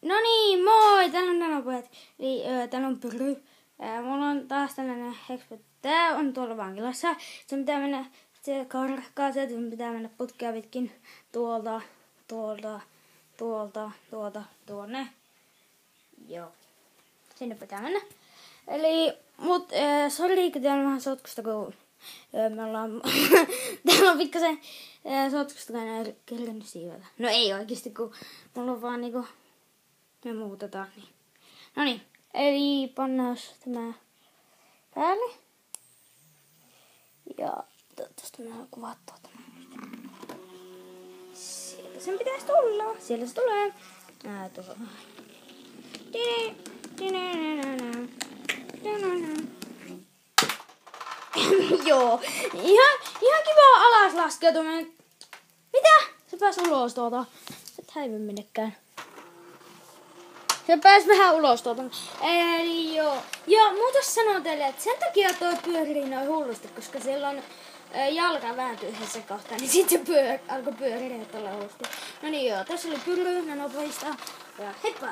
No niin, moi! Täällä on Nanopojat. Eli täällä on Pyry. Mulla on taas tällainen hexpot. Tää on tuolla vankilassa. Se pitää mennä, se karkaa sieltä, sun pitää mennä putkea pitkin tuolta, tuonne. Joo. Sinne pitää mennä. Eli, sori, kun täällä on vähän sotkusta, kun me ollaan, täällä on pikkasen sotkusta, kun en kerännyt siivellä. No ei oikeesti, kun mulla on vaan niinku, me muutetaan, niin. Noniin, eli pannaan tämä päälle. Ja toivottavasti me kuvat tuota. Sieltä sen pitäisi tulla. Siellä se tulee. Tuohon. Joo, ihan kiva alas laskeutuminen. Mitä? Se pääsi ulos tuolta. Et häivy minnekään. Se pääsi vähän ulos tuolta. Eli joo. Joo, muuta sanon teille, että sen takia toi pyörii noin hullusti, koska siellä on jalka vääntyi yhdessä kohtaa, niin sitten se alkoi pyöriä tällä hullusti. No niin joo, tässä oli Pyry, Nanopojista. Ja heippa!